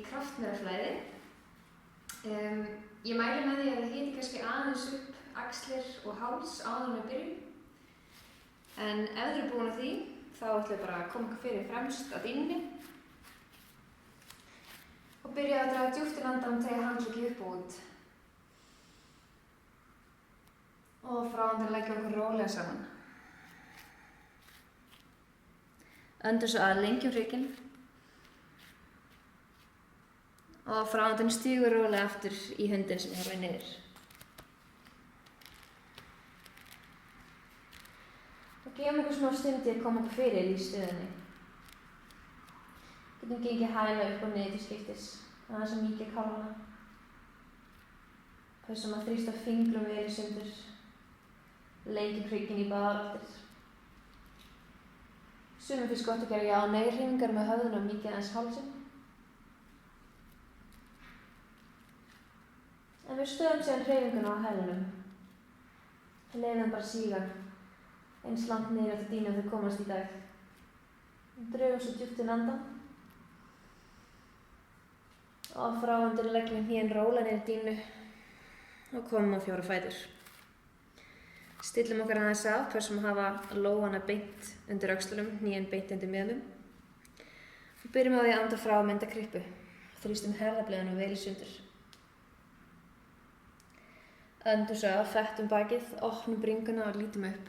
kraftmeira flæði. Ég mæli með því að það hiti kannski aðeins upp axlir og háls áður en við byrjum. En ef þið eru búin að því, þá ætlum við bara að koma ykkur fyrir fremst á dýnunni. Og byrja að draga djúpt til andann, teygja handleggi upp og út. Og frá andann leggja okkur rólega saman. Öndum svo að lengjum hrygginn. Og frá andann stígur rólega aftur í hundinn sem horfir niður. Og gefum okkur smá stund í að koma okkur fyrir í stöðunni. Getum gengið hæglega upp og niður til skiptis, aðeins að mýkja kálfana. Pössum að þrýsta fingrum vel í sundur. Lengjum hrygginn í báðar áttir. Sumum finnst gott að gera já- og nei-hreyfingar með höfðinu og mýkja aðeins hálsinn. En við stöðum síðan hreyfinguna á hælunum. Leyfum þeim bara síga eins langt niður eftir dýnu þau komast í dag. Drögum svo djúpt inn andann. Og frá andann leggjum við hnén rólega niður í dýnu og komum á 4 fætur. Stillum okkar aðeins af, pössum að hafa lófana beint undir öxlunum, hnén beint undir mjöðmum. Og byrjum á því að anda frá og mynda krippu. Þrýstum herðablöðunum vel í sundur. Öndum svo að fettum bakið, opnum bringuna og lítum upp.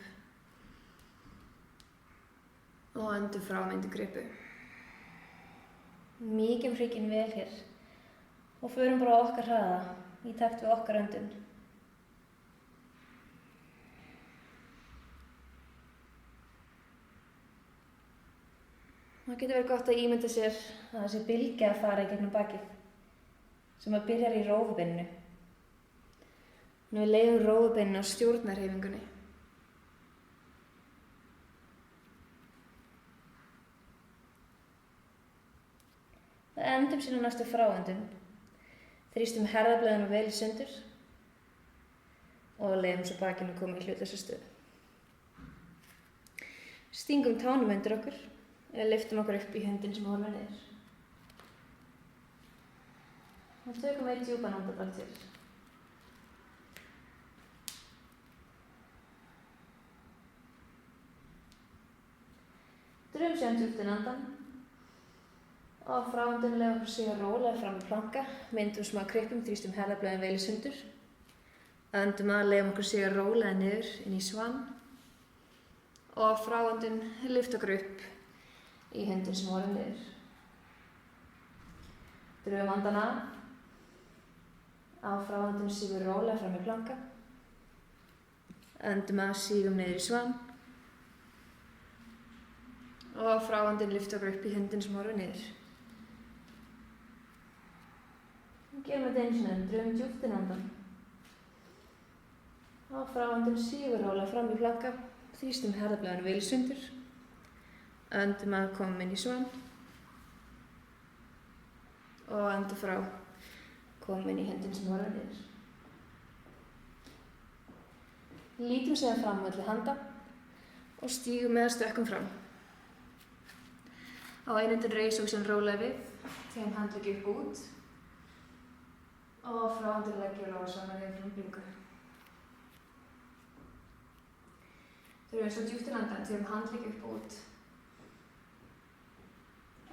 Og öndum frá og myndum krippu. Mýkjum hrygginn vel hér. Og förum bara á okkar hraða, í takt við okkar öndun. Það getur verið gott að ímynda sér að þessi bylgja að fara í gegnum bakið, sem að byrjar í rófubeininu. Við leyfum rófubeininu á stjórnarhreyfingunni. Það endum síðan næstu fráöndun. Þrýstum herðablöðunum vel í sundur og leyfum svo bakinu koma í hlutlausa stöðu. Stingum tánum undir okkur eða lyftum okkur upp í hundinn sem horfir niður. Og tökum eitt djúpan andardrátt til. Drögum síðan djúpt inn andann. Og frá andann leyfum okkur síga rólega fram í planka, myndum smá krippum, þrýstum herðablöðin vel í sundur. Öndum að leyfum okkur síga rólega niður inn í svann. Og frá andann lyftum okkur upp í hundinn sem horfir niður. Drögum andann að. Á frá andann sígum rólega fram í planka. Öndum að sígum niður í svann. Og frá andann lyftum okkur upp í hundinn sem horfir niður. Gerum þetta einu sinni, drögum djúpt inn andann. Og frá andann sígum rólega fram í planka. Þrýstum herðablöðunum vel í sundur. Öndum að komum inn í svann. Og öndum frá, komum inn í hundinn sem horfir niður. Lítum síðan fram milli handa og stígum eða stökkum fram. Á einundin reisum við síðan rólega við, tegum handleggi upp og út. Og frá andann leggjum lófa saman yfir fram bringu. Drögum svo djúpt inn andann, tegum handleggi upp og út.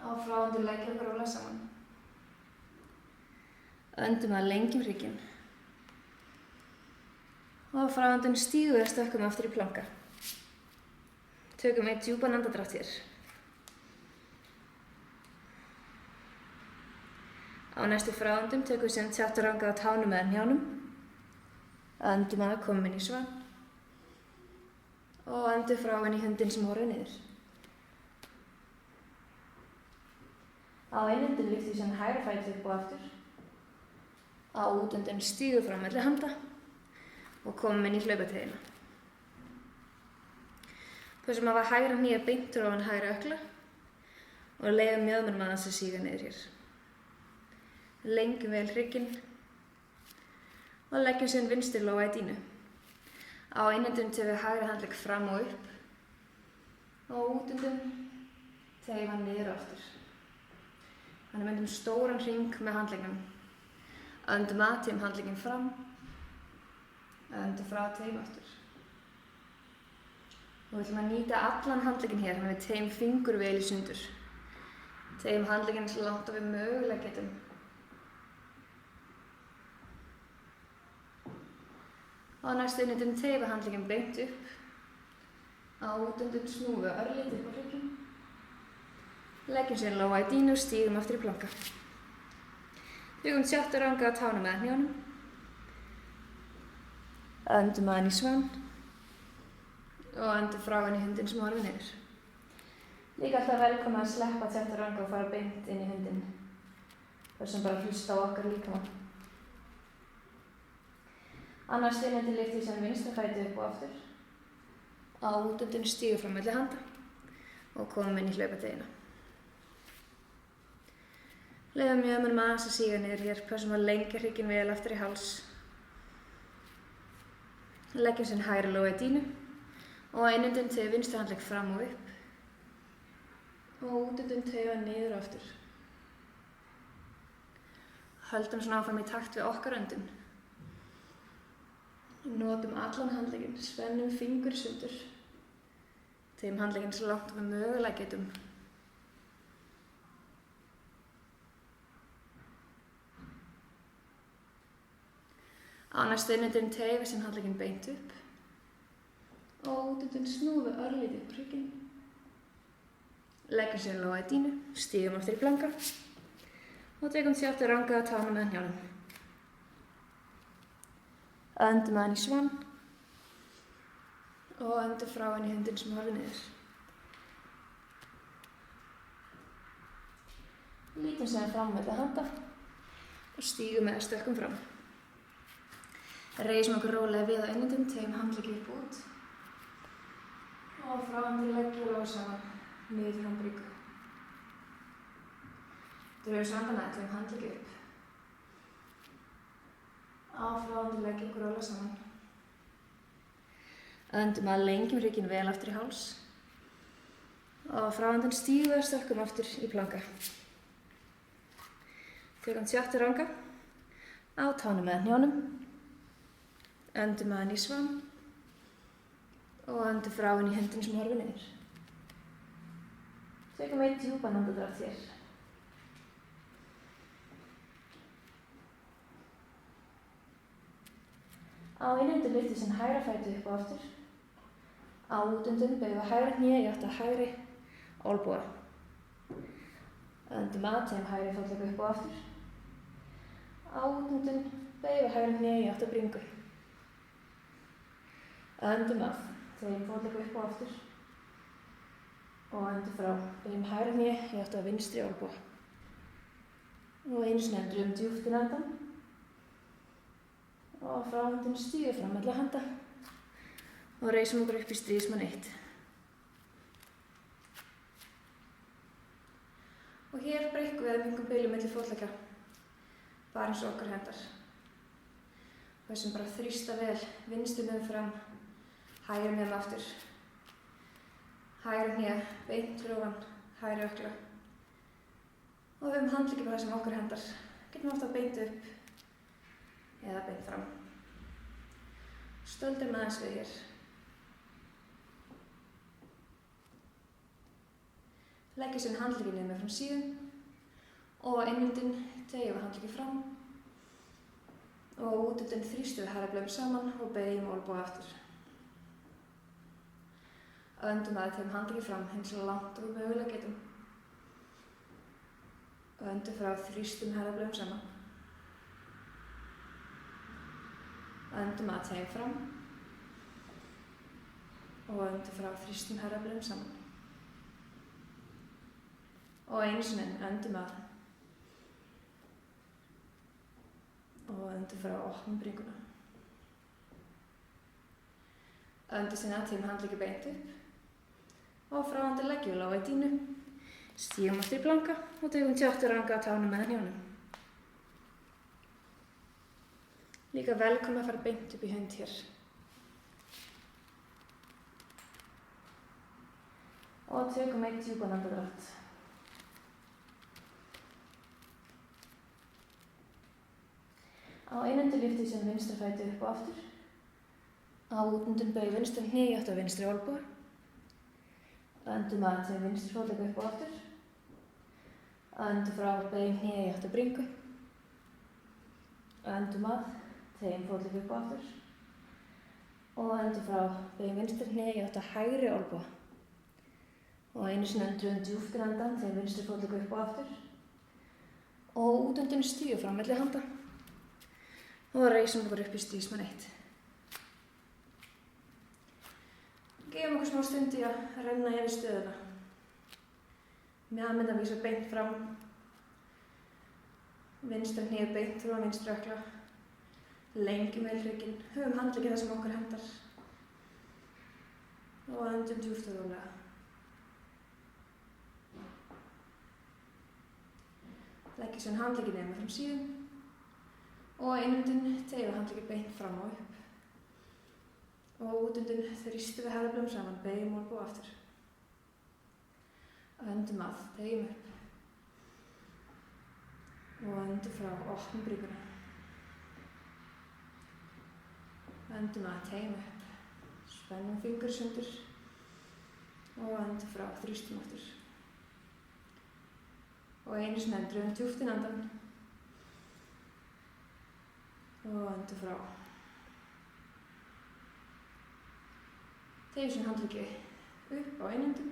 Og frá andann leggjum okkur rólega saman. Öndum að lengjum hrygginn. Og frá andann stígum við að stökkum aftur í planka. Tökum eitt djúpan andardrátt hér. Á næstu fráöndum tökum við síðan tjáttaranga á tánum eða hnjánum. Öndum að komum inn í svann. Og öndum frá inn í hundinn sem horfir niður. Á einundin lyftum við síðan hægri fæti upp og aftur. Á útöndun stígum frá milli handa og komum inn í hlaupategina. Pössum að hafa hægra hné beint ofan hægri ökkla og leyfum mjöðmunum aðeins að síga niður hér. Lengjum vel hrygginn og leggjum síðan vinstri lófa í dýnu. Á einundum tegum við hægri handlegg fram og upp og útöndun tegum hann niður og aftur. Þannig myndum stóran hring með handleggnum. Öndum að, teygjum handlegginn fram. Öndum frá, teygjum aftur. Og við ætlum að nýta allan handlegginn hér, þannig að við teygjum fingur vel í sundur. Teygjum handlegginn svo langt og við mögulega getum. Og á næstu myndum teygjum handlegginn beint upp. Á útöndun snúum við örlítið upp á hrygginn. Leggjum sér lófa í dýnu og stígum aftur í planka. Tökum chaturanga á tána með hnjánum. Öndum að henni í svann. Og öndum frá henni í hundinn sem horfir niður. Líka alltaf velkomna að sleppa chaturanga og fara beint inn í hundinn. Þessum bara hlusta á okkar líkamann. Annars myndum lyfti sem vinstra fæti upp og aftur. Á útöndun stígum fram milli handa og komum inn í hlaupategina. Leyfum mjöðmunum aðeins að síga niður hér, pössum að lengja hrygginn vel aftur í háls. Leggjum sinn hægri lófa í dýnu og á einundun teygjum vinstri handlegg fram og upp. Og útundun teygjum niður og aftur. Höldum svona áfram í takt við okkar öndun. Notum allan handlegginn, spennum fingur í sundur. Teygjum handlegginn svo langt við mögulega getum. Á næstu innundun teygjum við sinn handlegginn beint upp. Og útundun snúum við örlítið upp á hrygginn. Leggjum sér lófa í dýnu, stígum aftur í planka. Og tökum chaturanga á tána með hnjánum. Öndum að henni í svann. Og öndum frá henni í hundinn sem horfir niður. Lítum síðan fram með handa. Og stígum eða stökkum fram. Reisum okkur rólega við á einundum, teygjum handleggi upp og út. Og frá henni leggjum lófa saman, niður fram bringu. Drögum samband að teygjum handleggi upp. Á frá henni leggjum okkur rólega saman. Öndum að lengjum hrygginn vel aftur í háls. Og frá henni stígum við og stökkum aftur í planka. Tökum chaturanga á tána með hnjánum. Öndum að henni í svann og öndum frá henni í hundinn sem horfir niður. Tökum einn djúpan andardrátt hér. Á innundun lyftum sinn hægra fæti upp og aftur. Á útundun beygum við hægra hné í átt að hægri olnboga. Öndum að, teygjum hægri fótlegg upp og aftur. Á útundun beygum við hægra hné í átt að bringu. Öndum að, teygjum fótlegg upp og aftur. Og öndum frá, beygjum hægra hné í átt að vinstri olnboga. Og einu sinni drögum djúpt inn andann. Og frá öndun stígum fram milli handa. Og reisum okkur upp í stríðsmann 1. Og hér breikum við að mingum bilum milli fótleggja. Bara eins og okkar hendar. Og þessum bara þrýsta vel, vinstri með fram. Hægri með aftur. Hægri hné, beint fyrir ofan, hægri ökkla. Og við höfum handleggi bara sem okkar hendar. Getum ofta beint upp eða beint fram. Stöldum aðeins við hér. Leggjum sinn handleggi niður með fram síðum. Og á einundun teygjum við handleggi fram. Og útundun þrýstum við herðablöðum saman og beygjum olnboga aftur. Öndum að, teygjum handleggi fram eins og langt og við mögulega getum. Og öndum frá, þrýstum herðablöðum saman. Öndum að, teygjum fram. Og öndum frá, þrýstum herðablöðum saman. Og einu sinni öndum að. Og öndum frá, opnum bringuna. Öndum sinni að, teygjum handleggi beint upp. Og frá henni leggjum við lófa í dýnu. Stígum aftur í planka og tökum chaturanga á tána með hnjánum. Líka velkomna að fara beint upp í hund hér. Og tökum einn djúpan andardrátt. Á einöndu lyfti sem vinstra fæti upp og aftur. Á útöndun beygju vinstra hné í átt að vinstri olnboga. Öndum að þeim vinstri fótlegg upp og aftur. Öndum frá beygju hné í átt að bringu. Öndum að þeim fótlegg upp og aftur. Og öndum frá beygju vinstri hné í átt að hægri olnboga. Og einu sinni öndum djúpt inn andann þeim vinstri fótlegg upp og aftur. Og útöndun stígu fram milli handa. Og reisum okkur upp í stígsmann 1. Gefum okkur smá stund í að renna yfir stöðuna. Meðan að vísa beint fram. Vinstra hné beint frá vinstri ökkla. Lengjum vel hrygginn. Höfum handlegginn það sem okkur hentar. Og öndum djúpt og rólega. Leggjum síðan handlegginn yfir fram síðum. Og einöndun teygjum handlegginn beint fram og upp. Og útöndun þrýstum við herðablöðum saman, beygjum olnboga aftur. Öndum að, teygjum upp. Og öndum frá, opnum bringuna. Öndum að, teygjum upp. Spennum fingur sundur. Og öndum frá, þrýstum aftur. Og einu sinni drögum djúpt inn andann. Og öndum frá. Teygjum síðan handleggi upp á einöndun.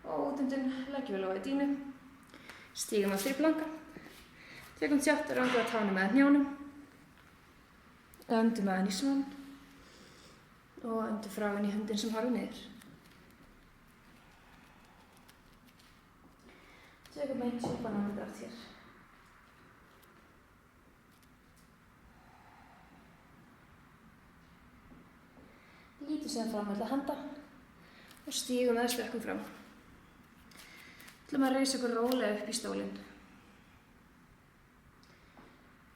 Og útöndun leggjum við lófið í dínu. Stígum aftur í planka. Tökum tjátt og rangum að tánum með hnjánum. Öndum aðeins í svann. Og öndum frá inn í höndin sem horfir niður. Tökum einn djúpan andardrátt hér. Lítum síðan fram milli handa og stígum með stökkum fram. Ætlum að reisa okkur rólega upp í stólinn.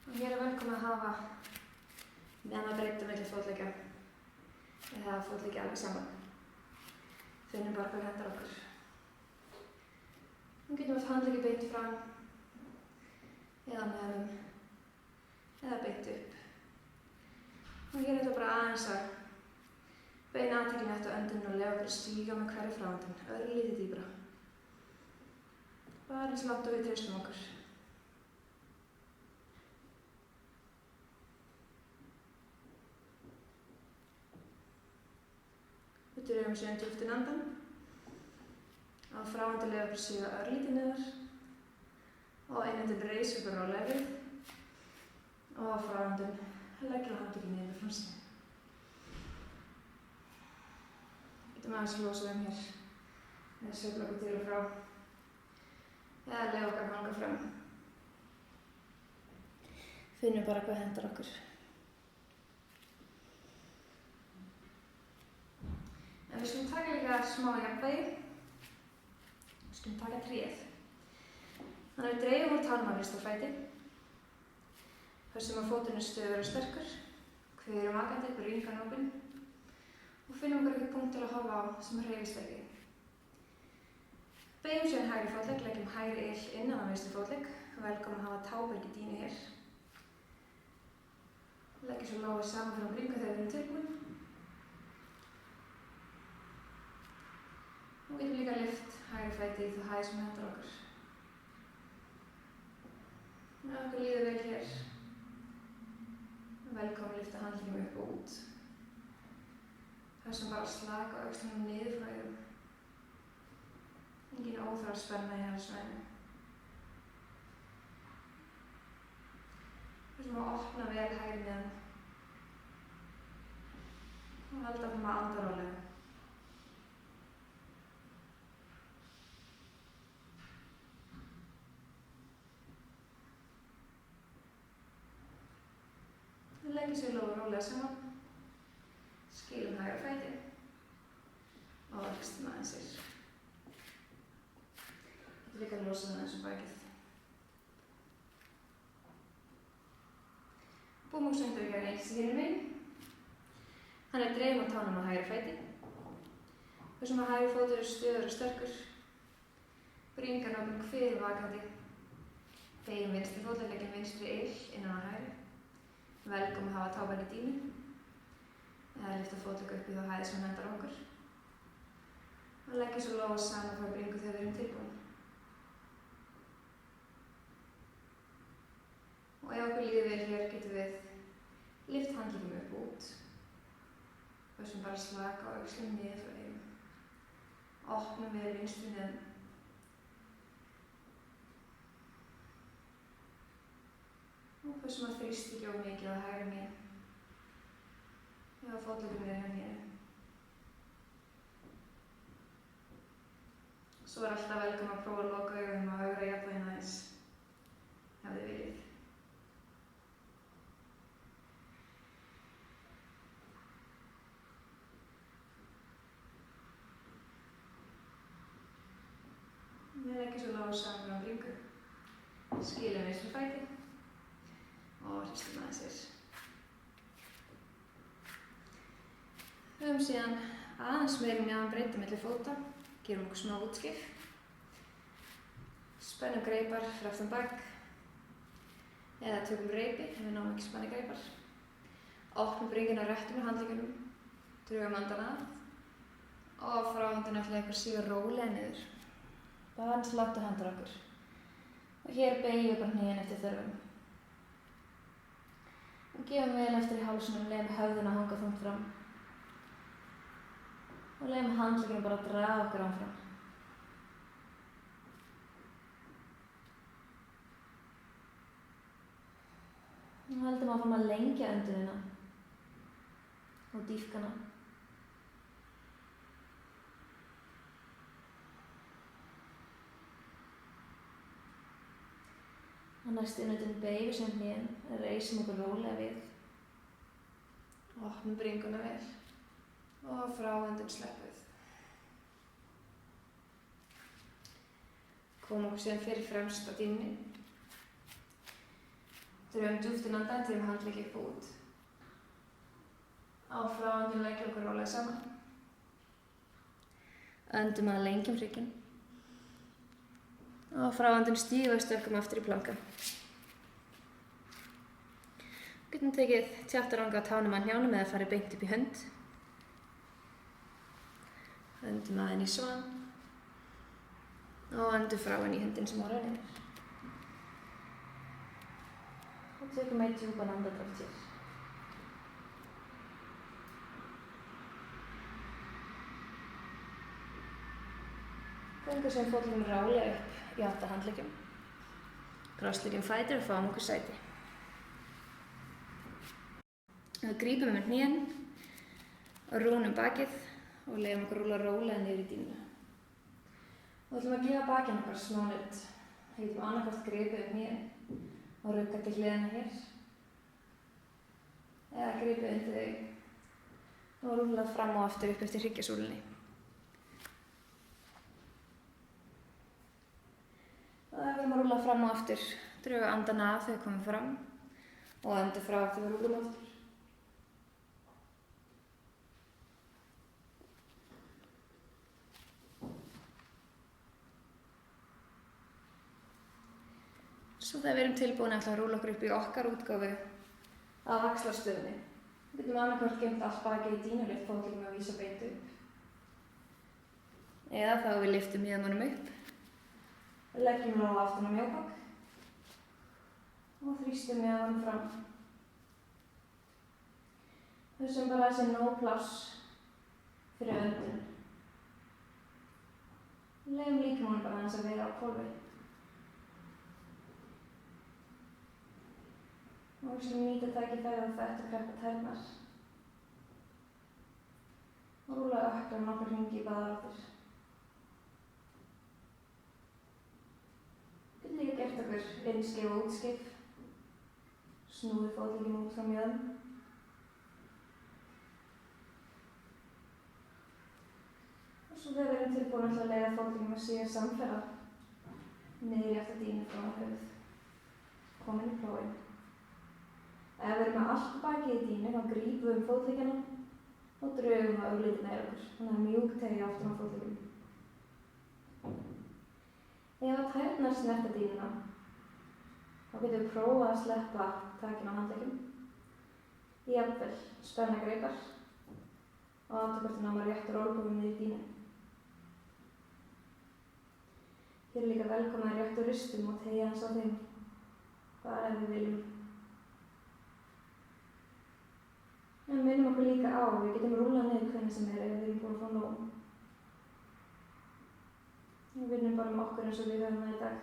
Og hér velkomin að hafa meðan að breyta milli fótleggja eða fótleggja alveg saman. Finnum bara hvað hentar okkur. Nú getum við handleggi beint fram eða meðum eða beint upp. Og hér er þetta bara aðeins að beina athyglinni eftir öndun og leyfa okkur að stíga með hverri framöndun, örlítið dýpra. Bara eins langt og við treystum okkur. Við drögum síðan djúpt inn andann. Á framöndun leyfa okkur að síga örlítið niður. Og einöndun reisa okkur rólega við. Og á framöndun leggjum við handlegginn yfir fram síðan. Getum aðeins losa þeim hér. Eða sveifla okkur til og frá. Eða leyfa okkar að hanga fram. Finnum bara hvað hentar okkur. En við skulum taka líka smá jafnvægi. Við skulum taka tríið. Þannig að við dreifum úr tánum af vinstra fæti. Þessum að fóturinn er stöðugur og sterkur. Kviðrum vakandi, bringan opinn. Og finnum okkur einhvern punkt til að horfa á sem hreyfist ekki. Beygjum síðan hægri fótlegg, leggjum hægri yll innan á vinstri fótlegg. Velkomin að hafa táberg í dínu hér. Leggjum svo lófið saman frá bringu þegar við erum tilbúin. Og getum líka lyft hægri fæti í það hæð sem hentar okkur. Ef okkur líður vel hér. Velkomin að lyfta handlegginn upp og út. Þessum bara slaka á öxlunum niður frá augum. Engin óþarfa spenna í svæðinu. Þessum að opna vel hægri neðan. Og halda áfram að anda rólega. Leggjum sér lófið rólega saman. Skilum hægra fæti og vextum aðeins sér. Þetta líka að losa það eins og bakið. Búmúksendur við gera eins í hinum megin. Þannig dreifum á tánum á hægra fæti. Þessum að hægri fótur er stöðugur og sterkur. Bringan opin, kviðinn vakandi. Beygjum vinstri fótlegg, leggjum vinstri innan á hægri. Velgum að hafa tábein í dýnu. Eða lyfta fótlegg upp í þá hæð sem hentar okkur. Og leggjum svo lófa saman frá bringu þegar við erum tilbúin. Og ef okkur líður vel hér getum við lyft handleggum upp og út. Þessum bara slaka og öxlum niður frá eyrun. Opnum við vinstri nefn. Og þessum að þrýst ekki of mikið á hægri megin. Ef fótleggum er hér. Svo alltaf velkom að prófa að loka augunum og augra jafnvæginn aðeins ef þið viljið. Við leggjum svo lófa saman á bringu. Skilum vinstri fæti og hristum aðeins þér. Höfum síðan aðeins meiri mjaðan breiddu milli fóta. Gerum okkur smá útskif. Spennum greipar fyrir aftan bak. Eða tökum reipi ef við náum ekki spenni greipar. Opnum bringuna réttum með handleggjunum. Drögum andan að. Og frá andan ætla ykkur síga rólega niður. Bara aðeins láta hendur okkur. Og hér beygjum við bara hnén eftir þörfum. Og gefum vel eftir í hálsunum, leyfum höfðina að hanga þungt fram. Og leyfum handleggina bara að draga okkur áfram. Og höldum áfram að lengja öndunina og dýpkana. Og næst innöndin beygjum við sem hnén, reisum okkur rólega við. Opnum bringuna vel. Og frá öndun sleppum við. Komum okkur síðan fyrir fremst á dýnunni. Drögum djúpt inn andan til við handlegg upp og út. Á frá öndun leggjum okkur rólega saman. Öndum að lengjum hrygginn. Og frá öndun stígum við stökkum aftur í planka. Við getum tekið tjáttaranga á tánum að hnjánum eða farið beint upp í hönd. Öndum að inn í svan. Og öndum frá inn í höndin sem á rauninni. Og tökum eitt djúpan andardrátt hér. Göngum sem fótleggjum rálega upp í átt að handleggjum. Krossleggjum fætur og fáum okkur sæti. Við grípum með hnén og rúnum bakið og leyfum okkur rúlla rólega niður í dýnuna. Og ætlum að gefa bakinn okkar smá nudd. Við getum annarkvort gripið um hnén og rugga til hliðina hér. Eða gripið undir þau og rúlla fram og aftur upp eftir hryggjasúlunni. Og ef við erum að rúlla fram og aftur, drögum andan að þegar við komum fram og öndu frá þegar við rúllum aftur. Svo þegar við erum tilbúin að rúlla okkur upp í okkar útgáfu af axlarstöðunni. Við getum annarkvort geymt allt bakið í dýnu og lyft fótleggjum að vísa beint upp. Eða þá við lyftum mjöðmunum upp. Leggjum lófa aftan á mjóbak og þrýstum mjöðmunum fram. Þessum bara þessi nóg pláss fyrir öndun. Leyfum líkamanum bara aðeins að vera á hvolfi. Og við skulum nýta tækifærið á þetta og kreppa tærnar. Og rúlla ökkla nokkur hringi í báðar áttir. Við getum líka gert okkur innskif og útskif. Snúið fótleggjum út frá mjöðm. Og svo þegar við erum tilbúin að leiða fótleggjum að síga samferða niður í aftur dýnu frá höfuð. Komin í plóin. Ef við erum með allt bakið í dýnu, þá grípum við fótleggjana og drögum það augliti nær okkur. Þannig að mjúk teygja aftur á fótleggjum. Ef að tærnar snerta dýnuna, Þá getum við prófað að sleppa takinu á handleggjum. Jafnvel spenna greipar og átta hvort við náum að réttur olnbogum niður í dínu. Hér líka velkomin að réttu ristum og teygja aðeins á þeim, bara ef við viljum. En minnum okkur líka á, við getum rúlað niður hvenær sem ef við erum búin að fá nóg. Við vinnum bara okkur eins og við höfum það í dag.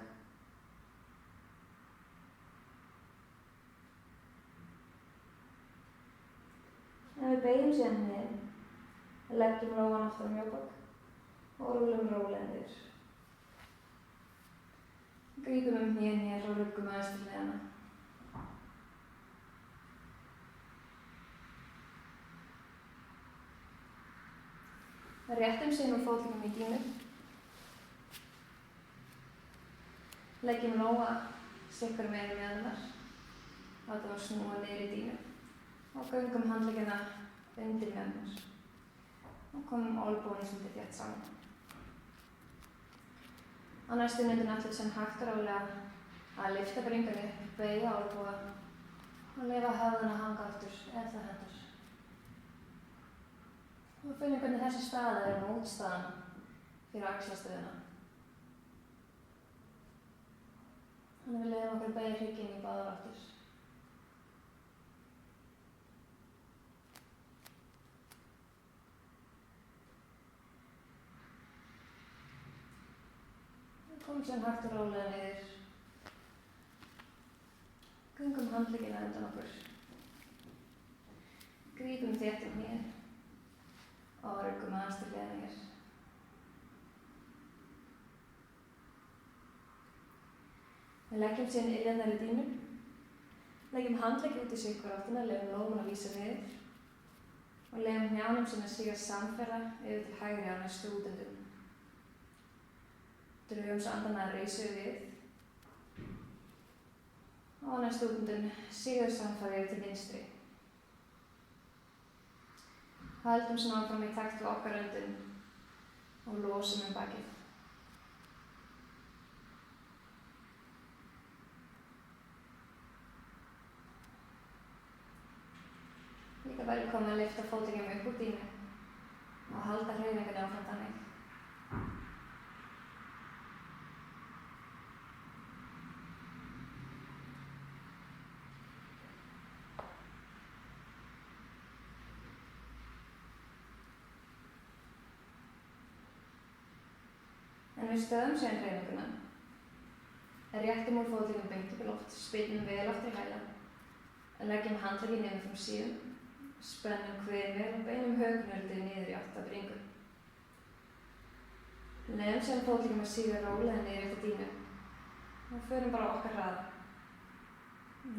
En við beygjum síðan niður, leggjum lófan aftur á mjóbak og rúlum rólega niður. Grípum hnén hér og ruggum aðeins til hliðanna. Réttum síðan úr fótleggjum í dínu. Leggjum lófa sikkur megin með hennar. Látum að snúa niður í dínu. Og göngum handleggina undir með hennar. Og komum olnbogum svolítið þétt saman. Á næstu myndum allir sem hægt og rólega að lyfta bringunni upp, beygja olnboga og leyfa höfðuna að hanga aftur ef það hentar. Og finnum hvernig þessi staða er mótstaðan fyrir axlastöðuna. Þannig við leyfum okkur að beygja hrygginn í báðar áttir. Komum síðan hægt og rólega niður. Göngum handleggina undan okkur. Grípum þétt um hnén og ruggum aðeins til hliðanna hér. Við leggjum síðan iljarnar í dínu. Leggjum handleggi út í sikkur áttina, leyfum lófan að vísa niður og leyfum hnjánum síðan að síga samferða yfir til hægri á næstu útendum. Drögum svo andann að reisu við og á næstu útendum sígur samfara yfir til vinstri. Höldum svona áfram í takt við okkar öndun og losum bakið. Líka velkomin að lyfta fótleggjum upp úr dínu og halda hreyfingunni áfram þannig. En við stöðum síðan hreyfinguna. Réttum úr fótleggjum beint upp í loft, spyrnum vel aftur í hæla. Leggjum handlegginn niður frá síðum, spennum kviðinn vel og beinum högnöldið niður í átt að bringu. Leyfum síðan fótleggjum að síga rólega niður eftir dínu og förum bara okkar hraða.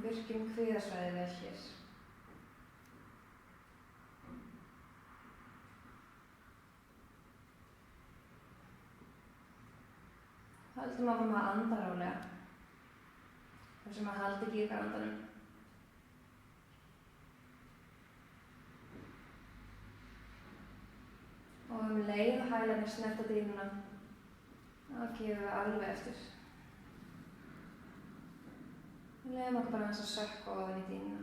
Virkjum kviðasvæðið vel hér. Höldum áfram að anda rólega, þar sem að halda ekki ykkar andanum. Og leið hælarnir snerta dýnuna, þá gefum við alveg eftir. Við leiðum okkur bara aðeins að sökkva ofan í dýnuna.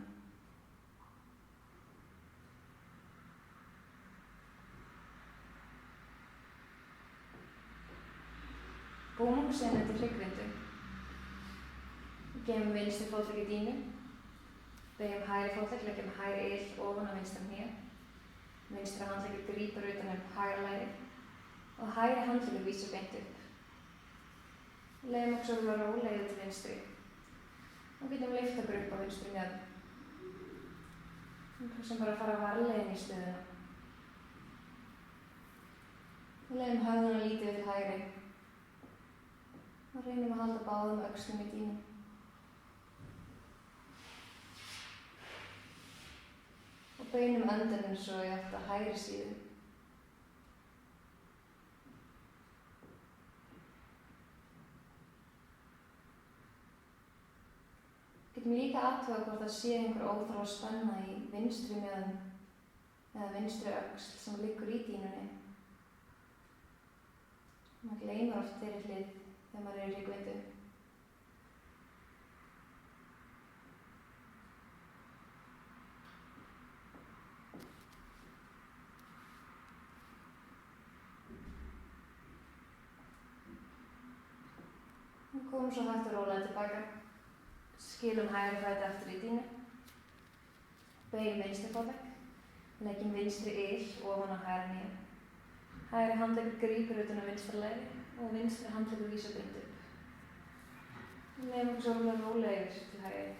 Búum okkur síðan eftir hryggvindu. Geymum vinstri fótlegg í dínu. Beygjum hægri fótlegg, leggjum hægri ill ofan á vinstra hné. Vinstra handleggur grípur utan hægra lærið og hægri handleggur vísar beint upp. Leiðum okkur svo rólega yfir til vinstri og getum lyft okkur upp á vinstri mjöðm. Sem bara fara varlega inn í stöðuna. Leiðum höfðuna lítið yfir til hægri. Og reynum að halda báðum öxlum í dínu. Og beinum öndunum svo í átt að hægri síðu. Getum líka athuga hvort það sé einhver óþarfa spenna í vinstri mjöðm eða vinstri öxl sem liggur í dínunni. Maður gleymir oft þeirri hlið þegar maður er í hryggvindu. Komum svo hægt og rólega tilbaka. Skilum hægri fæti aftur í dýnu. Beygjum vinstri fótlegg. Leggjum vinstri ofan á hægri hné. Hægri handleggur grípur utan um vinstra læri og vinstri handleggur vísar beint upp. Leyfum okkur svo rólega yfir til hægri.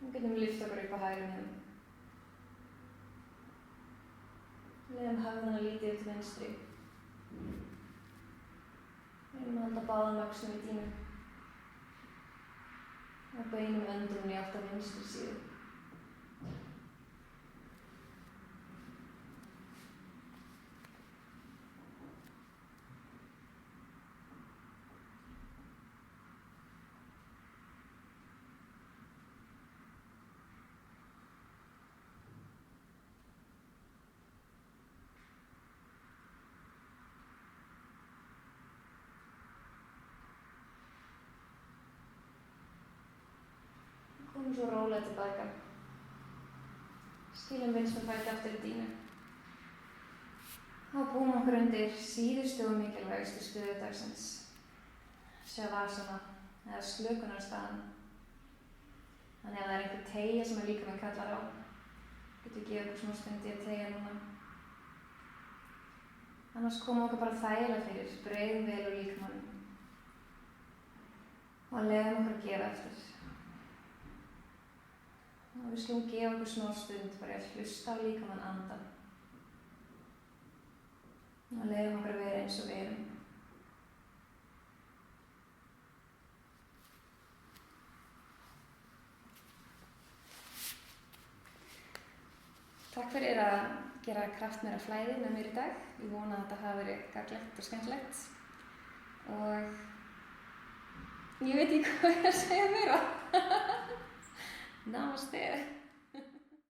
Við getum lyft okkur upp á hægri hnéðum. Leyfum höfðana lítið upp til vinstri. Reynum að halda báðum öxlum í dýnu. Og beinum öndunum í átt að vinstri síðu. Komum svo rólega tilbaka. Skilum vinstra fæti aftur í dýnu. Og búum okkur undir síðustu og mikilvægustu stöðu dagsins. Shavasana, eða slökunarstaðan. Þannig að það einhver teygja sem líkaminn kallar á. Getum við gefið okkur smá stund í að teygja núna. Annars komum okkur bara þægilega fyrir, breiðum vel úr líkamannum. Og leyfum okkur að gefa eftir. Og við skulum gefa okkur smá stund bara að hlusta á líkamann anda. Og leyfum okkur að vera eins og við erum. Takk fyrir að gera kraftmeira flæði með mér í dag. Ég vona að þetta hafi verið gagnlegt og skemmtilegt. Og ég veit ekki hvað ég að segja meira. Namaste.